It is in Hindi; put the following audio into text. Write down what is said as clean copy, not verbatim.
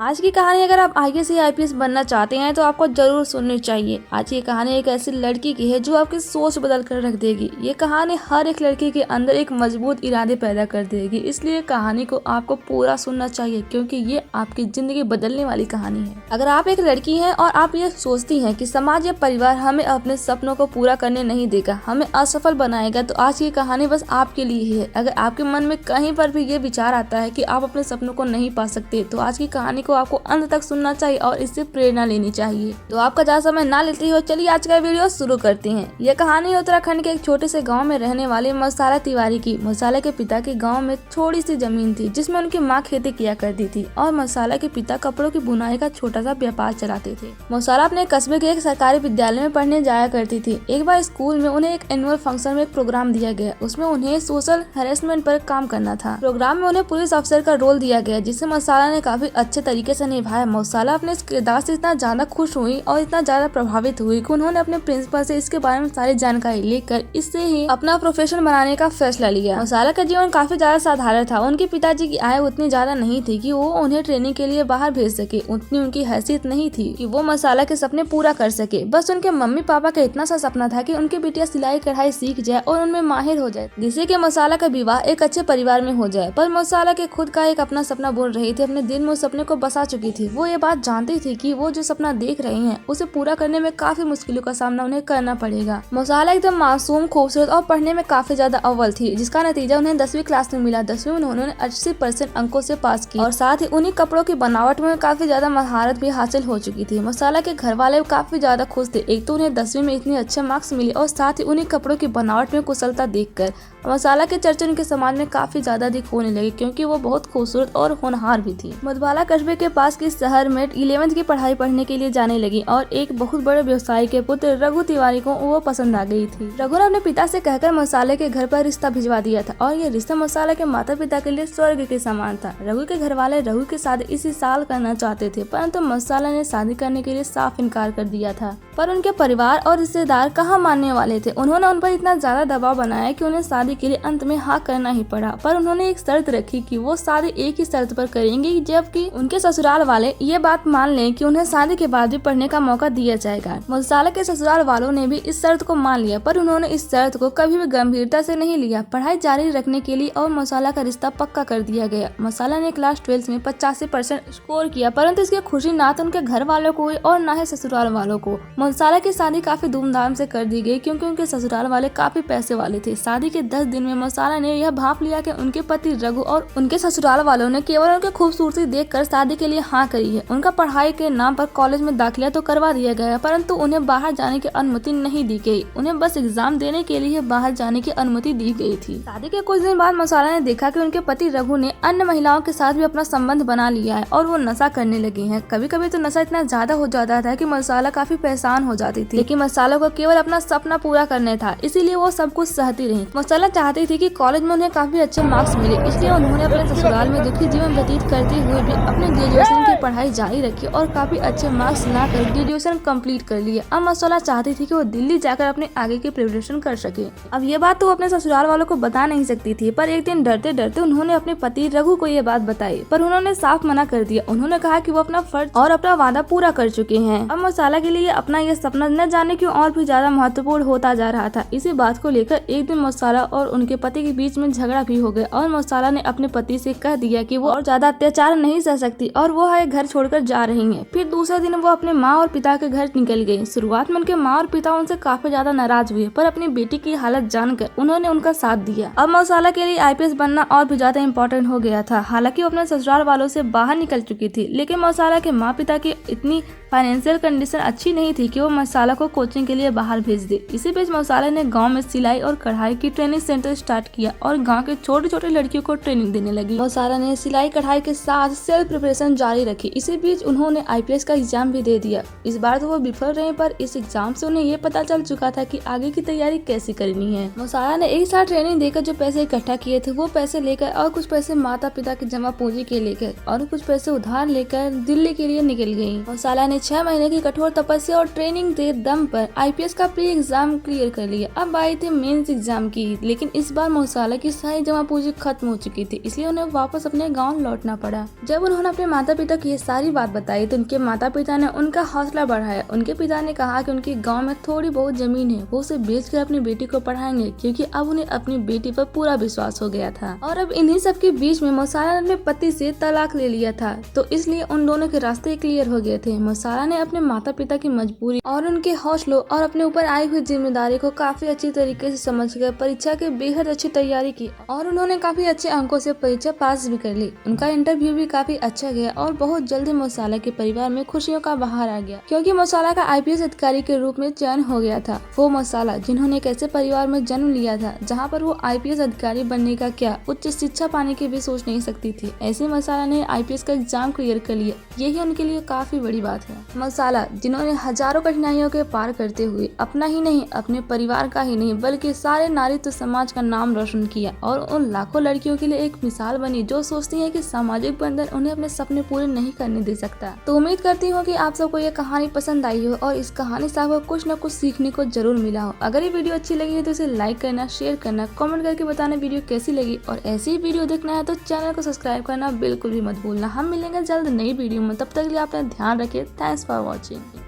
आज की कहानी अगर आप आईएएस या आईपीएस बनना चाहते हैं तो आपको जरूर सुननी चाहिए। आज की कहानी एक ऐसी लड़की की है जो आपकी सोच बदल कर रख देगी। ये कहानी हर एक लड़की के अंदर एक मजबूत इरादे पैदा कर देगी, इसलिए कहानी को आपको पूरा सुनना चाहिए क्योंकि ये आपकी जिंदगी बदलने वाली कहानी है। अगर आप एक लड़की हैं और आप ये सोचती हैं कि समाज या परिवार हमें अपने सपनों को पूरा करने नहीं देगा, हमें असफल बनाएगा, तो आज की कहानी बस आपके लिए ही है। अगर आपके मन में कहीं पर भी ये विचार आता है कि आप अपने सपनों को नहीं पा सकते, तो आज की कहानी को आपको अंत तक सुनना चाहिए और इससे प्रेरणा लेनी चाहिए। तो आपका ज्यादा समय ना लेते हो, चलिए आज का वीडियो शुरू करते हैं। यह कहानी उत्तराखंड के एक छोटे से गांव में रहने वाले मौसाला तिवारी की। मौसाला के पिता के गांव में थोड़ी सी जमीन थी जिसमें उनकी माँ खेती किया करती थी और मौसाला के पिता कपड़ों की बुनाई का छोटा सा व्यापार चलाते थे। मौसाला अपने कस्बे के एक सरकारी विद्यालय में पढ़ने जाया करती थी। एक बार स्कूल में उन्हें एक एनुअल फंक्शन में एक प्रोग्राम दिया गया। उसमें उन्हें सोशल हैरेसमेंट पर काम करना था। प्रोग्राम में उन्हें पुलिस अफसर का रोल दिया गया जिसे मौसाला ने काफी अच्छे तरीके से निभाया। मौसाला अपने इस किरदार से इतना ज्यादा खुश हुई और इतना ज्यादा प्रभावित हुई कि उन्होंने अपने प्रिंसिपल से इसके बारे में सारी जानकारी लेकर इससे ही अपना प्रोफेशन बनाने का फैसला लिया। मौसाला का जीवन काफी ज्यादा साधारण था। उनके पिताजी की आय उतनी ज्यादा नहीं थी कि वो उन्हें ट्रेनिंग के लिए बाहर भेज सके। उतनी उनकी हैसियत नहीं थी कि वो मौसाला के सपने पूरा कर सके। बस उनके मम्मी पापा का इतना सा सपना था कि उनकी बिटिया सिलाई कढ़ाई सीख जाए और उनमें माहिर हो जाए, जिससे कि मौसाला का विवाह एक अच्छे परिवार में हो जाए। पर मौसाला के खुद का एक अपना सपना बोल रही थी। अपने दिल में उस सपने को बसा चुकी थी। वो ये बात जानती थी कि वो जो सपना देख रही हैं उसे पूरा करने में काफी मुश्किलों का सामना उन्हें करना पड़ेगा। मौसाला एकदम मासूम, खूबसूरत और पढ़ने में काफी ज्यादा अव्वल थी, जिसका नतीजा उन्हें 10वीं क्लास में मिला। 10वीं में उन्होंने 80% अंकों से पास की और साथ ही उन्हीं कपड़ों की बनावट में काफी ज्यादा महारत भी हासिल हो चुकी थी। मौसाला के घर वाले काफी ज्यादा खुश थे। एक तो उन्हें 10वीं में इतने अच्छे मार्क्स मिले और साथ ही उन्हीं कपड़ों की बनावट में कुशलता देखकर मौसाला के चर्चे उनके समाज में काफी ज्यादा अधिक होने लगे क्योंकि वो बहुत खूबसूरत और होनहार भी थी। मधुबाला कस्बे के पास के शहर में 11वीं की पढ़ाई पढ़ने के लिए जाने लगी और एक बहुत बड़े व्यवसायी के पुत्र रघु तिवारी को वो पसंद आ गई थी। रघु ने अपने पिता से कहकर मौसाला के घर पर रिश्ता भिजवा दिया था और ये रिश्ता मौसाला के माता पिता के लिए स्वर्ग के समान था। रघु के घर वाले रघु के शादी इसी साल करना चाहते थे, परंतु मौसाला ने शादी करने के लिए साफ इनकार कर दिया था। पर उनके परिवार और रिश्तेदार कहाँ मानने वाले थे। उन्होंने उन पर इतना ज्यादा दबाव बनाया कि उन्हें शादी के लिए अंत में हाँ करना ही पड़ा। पर उन्होंने एक शर्त रखी कि वो शादी एक ही शर्त पर करेंगे, जबकि उनके ससुराल वाले ये बात मान लें कि उन्हें शादी के बाद भी पढ़ने का मौका दिया जाएगा। मौसाला के ससुराल वालों ने भी इस शर्त को मान लिया, पर उन्होंने इस शर्त को कभी भी गंभीरता से नहीं लिया। पढ़ाई जारी रखने के लिए और मौसाला का रिश्ता पक्का कर दिया गया। मौसाला ने क्लास 12 में 85% स्कोर किया, परंतु इसकी खुशी ना तो उनके घर वालों को हुई और ना ही ससुराल वालों को। मौसाला की शादी काफी धूमधाम से कर दी गई क्योंकि उनके ससुराल वाले काफी पैसे वाले थे। शादी के 10 दिन में मौसाला ने यह भांप लिया कि उनके पति रघु और उनके ससुराल वालों ने केवल उनकी खूबसूरती देखकर शादी के लिए हाँ करी है। उनका पढ़ाई के नाम पर कॉलेज में दाखिला तो करवा दिया गया, परंतु उन्हें बाहर जाने की अनुमति नहीं दी गई। उन्हें बस एग्जाम देने के लिए बाहर जाने की अनुमति दी गई थी। शादी के कुछ दिन बाद मौसाला ने देखा कि उनके पति रघु ने अन्य महिलाओं के साथ भी अपना संबंध बना लिया है और वो नशा करने लगे हैं। कभी कभी तो नशा इतना ज्यादा हो जाता था कि मौसाला काफी परेशान हो जाती थी, लेकिन मौसाला को केवल अपना सपना पूरा करना था, इसीलिए वो सब कुछ सहती रही। मौसाला चाहती थी कि कॉलेज में उन्हें काफी अच्छे मार्क्स मिले, इसलिए उन्होंने अपने ससुराल में दुखी जीवन व्यतीत करते हुए भी अपने ग्रेजुएशन की पढ़ाई जारी रखी और काफी अच्छे मार्क्स लाकर ग्रेजुएशन कंप्लीट कर लिया। अब मौसाला चाहती थी कि वो दिल्ली जाकर अपने आगे की प्रिपरेशन कर सके। अब ये बात तो अपने ससुराल वालों को बता नहीं सकती थी, पर एक दिन डरते डरते उन्होंने अपने पति रघु को ये बात बताई, पर उन्होंने साफ मना कर दिया। उन्होंने कहा कि वो अपना फर्ज और अपना वादा पूरा कर चुके हैं। अब मौसाला के लिए अपना ये सपना न जाने क्यों और भी ज्यादा महत्वपूर्ण होता जा रहा था। इसी बात को लेकर एक दिन मौसाला और उनके पति के बीच में झगड़ा भी हो गया और मौसाला ने अपने पति से कह दिया कि वो और ज्यादा अत्याचार नहीं सह सकती और वो है घर छोड़कर जा रही हैं। फिर दूसरे दिन वो अपने माँ और पिता के घर निकल गई। शुरुआत में उनके माँ और पिता उनसे काफी ज्यादा नाराज हुए, पर अपनी बेटी की हालत जानकर उन्होंने उनका साथ दिया। अब मौसाला के लिए आईपीएस बनना और भी ज्यादा इम्पोर्टेंट हो गया था। हालांकि वो अपने ससुराल वालों से बाहर निकल चुकी थी, लेकिन मौसाला के माँ पिता की इतनी फाइनेंशियल कंडीशन अच्छी नहीं थी कि वो मौसाला को कोचिंग के लिए बाहर भेज दे। इसी बीच मौसाला ने गांव में सिलाई और कढ़ाई की ट्रेनिंग सेंटर स्टार्ट किया और गांव के छोटे छोटे लड़कियों को ट्रेनिंग देने लगी। मौसाला ने सिलाई कढ़ाई के साथ सेल्फ प्रिपरेशन जारी रखी। इसी बीच उन्होंने आईपीएस का एग्जाम भी दे दिया। इस बार तो वो विफल रहे, पर इस एग्जाम से उन्हें ये पता चल चुका था कि आगे की तैयारी कैसे करनी है। मौसाला ने एक साल ट्रेनिंग देकर जो पैसे इकट्ठा किए थे वो पैसे लेकर और कुछ पैसे माता पिता की जमा पूंजी के लेकर और कुछ पैसे उधार लेकर दिल्ली के लिए निकल गयी। मौसाला ने ने 6 महीने की कठोर तपस्या और ट्रेनिंग के दम पर आईपीएस का प्री एग्जाम क्लियर कर लिया। अब आई थी मेंस एग्जाम की, लेकिन इस बार मौसाला की सारी जमा पूंजी खत्म हो चुकी थी, इसलिए उन्हें वापस अपने गाँव लौटना पड़ा। जब उन्होंने अपने माता पिता को ये सारी बात बताई तो उनके माता पिता ने उनका हौसला बढ़ाया। उनके पिता ने कहा कि उनके गाँव में थोड़ी बहुत जमीन है, वो उसे बेचकर अपनी बेटी को पढ़ाएंगे, क्योंकि अब उन्हें अपनी बेटी पर पूरा विश्वास हो गया था। और अब इन्हीं सब के बीच में मौसाला ने अपने पति से तलाक ले लिया था, तो इसलिए उन दोनों के रास्ते क्लियर हो गए थे। मौसाला ने अपने माता पिता की मजबूरी और उनके हौसलों और अपने ऊपर आई हुई जिम्मेदारी को काफी अच्छी तरीके से समझकर परीक्षा की बेहद अच्छी तैयारी की और उन्होंने काफी अच्छे अंकों से परीक्षा पास भी कर ली। उनका इंटरव्यू भी काफी अच्छा गया और बहुत जल्दी मौसाला के परिवार में खुशियों का बहार आ गया, क्योंकि मौसाला का आईपीएस अधिकारी के रूप में चयन हो गया था। वो मौसाला जिन्होंने एक ऐसे परिवार में जन्म लिया था जहाँ पर वो आईपीएस अधिकारी बनने का क्या उच्च शिक्षा पाने की भी सोच नहीं सकती थी, ऐसे मौसाला ने आईपीएस का एग्जाम क्लियर कर लिया। यही उनके लिए काफी बड़ी बात है। मौसाला जिन्होंने हजारों कठिनाइयों के पार करते हुए अपना ही नहीं, अपने परिवार का ही नहीं, बल्कि सारे नारीत्व समाज का नाम रोशन किया और उन लाखों लड़कियों के लिए एक मिसाल बनी जो सोचती है कि सामाजिक बंधन उन्हें अपने सपने पूरे नहीं करने दे सकता। तो उम्मीद करती हूँ कि आप सबको ये कहानी पसंद आई हो और इस कहानी से आपको कुछ न कुछ सीखने को जरूर मिला हो। अगर ये वीडियो अच्छी लगी है तो इसे लाइक करना, शेयर करना, कमेंट करके बताना वीडियो कैसी लगी, और ऐसी ही वीडियो देखना है तो चैनल को सब्सक्राइब करना बिल्कुल भी मत भूलना। हम मिलेंगे जल्द नई वीडियो में, तब तक के लिए अपना ध्यान रखिए। Thanks for watching.